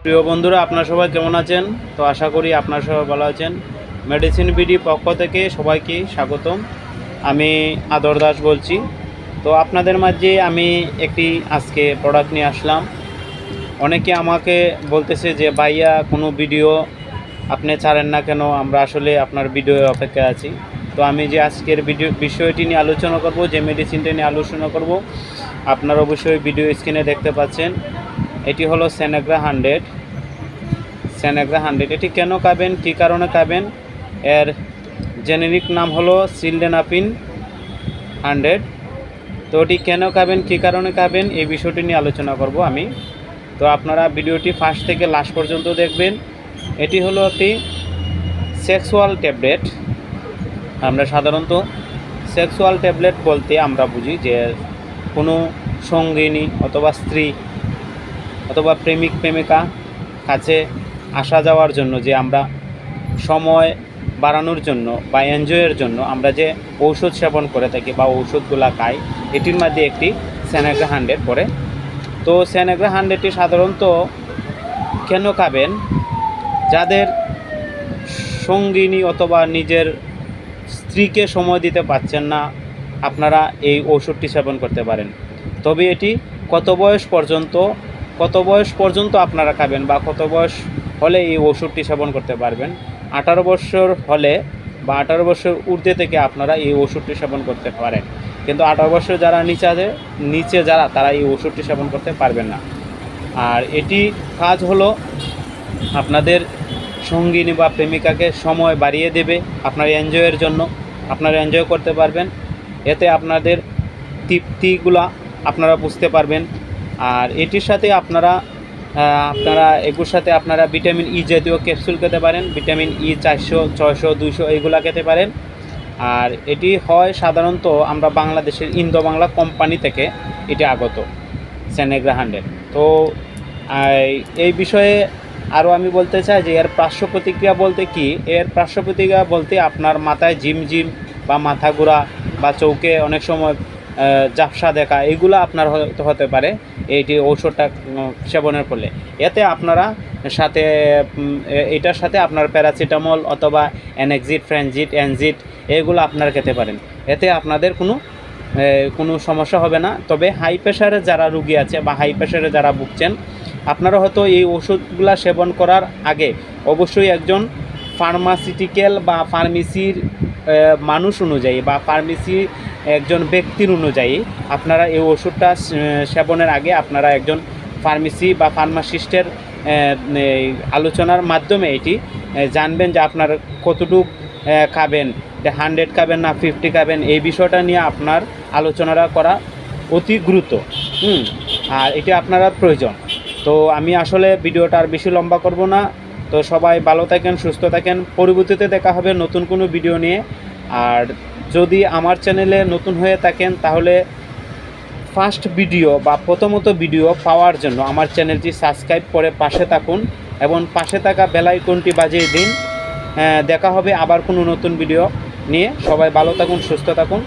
প্রিয় বন্ধুরা, আপনারা সবাই কেমন আছেন? তো আশা করি আপনারা সবাই ভালো আছেন। মেডিসিন বিডি পক্ষ থেকে সবাইকে স্বাগতম। আমি আদর দাস বলছি। তো আপনাদের মাঝে আমি একটি আজকে প্রোডাক্ট নিয়ে আসলাম। অনেকে আমাকে বলতেছে যে ভাইয়া কোনো ভিডিও আপনি ছাড়েন না কেন, আমরা আসলে আপনার ভিডিও অপেক্ষায় আছি। তো আমি যে আজকের বিষয়টি নিয়ে আলোচনা করব, যে মেডিসিনটা নিয়ে আলোচনা করব, আপনারা অবশ্যই ভিডিও স্ক্রিনে দেখতে পাচ্ছেন। এটি হলো সেনেগ্রা 100। এটি কেন খাবেন, কী কারণে খাবেন, এর জেনেরিক নাম হলো সিলডেনাফিন 100। তো এটি কেন খাবেন, কী কারণে খাবেন, এই বিষয়টি নিয়ে আলোচনা করব আমি। তো আপনারা ভিডিওটি ফার্স্ট থেকে লাস্ট পর্যন্ত দেখবেন। এটি হলো একটি সেক্সুয়াল ট্যাবলেট। আমরা সাধারণত সেক্সুয়াল ট্যাবলেট বলতে আমরা বুঝি যে কোনো সঙ্গিনী অথবা স্ত্রী অথবা প্রেমিক প্রেমিকা কাছে আসা যাওয়ার জন্য যে আমরা সময় বাড়ানোর জন্য বা এনজয়ের জন্য আমরা যে ঔষধ সেবন করে থাকি বা ঔষধগুলো খাই, এটির মধ্যে একটি সেনেগ্রা 100 পড়ে। তো সেনেগ্রা 100টি সাধারণত কেন খাবেন, যাদের সঙ্গিনী অথবা নিজের স্ত্রীকে সময় দিতে পারছেন না, আপনারা এই ওষুধটি সেবন করতে পারেন। তবে এটি কত বয়স পর্যন্ত আপনারা খাবেন বা কত বয়স হলে এই ওষুধটি সেবন করতে পারবেন? 18 বছর হলে বা 18 বছর ঊর্ধ্বে থেকে আপনারা এই ওষুধটি সেবন করতে পারেন, কিন্তু 18 বছর যারা নিচে যারা তারা এই ওষুধটি সেবন করতে পারবেন না। আর এটি কাজ হলো আপনাদের সঙ্গিনী বা প্রেমিকাকে সময় বাড়িয়ে দেবে আপনার এনজয়ের জন্য। আপনারা এনজয় করতে পারবেন, এতে আপনাদের তৃপ্তিগুলা আপনারা বুঝতে পারবেন। আর এটির সাথে আপনারা ভিটামিন ই জাতীয় ক্যাপসুল খেতে পারেন। ভিটামিন ই 400, 600, 200 এইগুলা খেতে পারেন। আর এটি হয় সাধারণত আমরা বাংলাদেশের ইন্দো বাংলা কোম্পানি থেকে এটি আগত সেনেগ্রা 100। তো এই বিষয়ে আরও আমি বলতে চাই যে এর পার্শ্ব প্রতিক্রিয়া বলতে আপনার মাথায় ঝিমঝিম বা মাথা ঘোরা বা চৌকে অনেক সময় ঝাপসা দেখা, এগুলো আপনার হতে পারে এইটি ঔষধটা সেবনের ফলে। এতে আপনারা এটার সাথে আপনার প্যারাসিটামল অথবা অ্যানেক্সিড, ফ্রেনজিট, এনজিট এগুলো আপনারা খেতে পারেন। এতে আপনাদের কোনো সমস্যা হবে না। তবে হাই প্রেশারে যারা রুগী আছে বা হাই প্রেশারে যারা ভুগছেন, আপনারা হয়তো এই ওষুধগুলো সেবন করার আগে অবশ্যই একজন ফার্মাসিউটিক্যাল বা ফার্মেসির মানুষ অনুযায়ী বা ফার্মেসি একজন ব্যক্তির অনুযায়ী আপনারা এই ওষুধটা সেবনের আগে আপনারা একজন ফার্মেসি বা ফার্মাসিস্টের আলোচনার মাধ্যমে এটি জানবেন যে আপনার কতটুকু খাবেন, 100 খাবেন না 50 খাবেন, এই বিষয়টা নিয়ে আপনার আলোচনাটা করা অতি গুরুত্ব। আর এটি আপনারা প্রয়োজন। তো আমি আসলে ভিডিওটা আর বেশি লম্বা করব না। তো সবাই ভালো থাকেন, সুস্থ থাকেন। পরবর্তীতে দেখা হবে নতুন কোনো ভিডিও নিয়ে। আর যদি আমার চ্যানেলে নতুন হয়ে থাকেন তাহলে ফার্স্ট ভিডিও বা প্রথমত ভিডিও পাওয়ার জন্য আমার চ্যানেলটি সাবস্ক্রাইব করে পাশে থাকুন এবং পাশে থাকা বেল আইকনটি বাজিয়ে দিন। দেখা হবে আবার কোনো নতুন ভিডিও নিয়ে। সবাই ভালো থাকুন, সুস্থ থাকুন।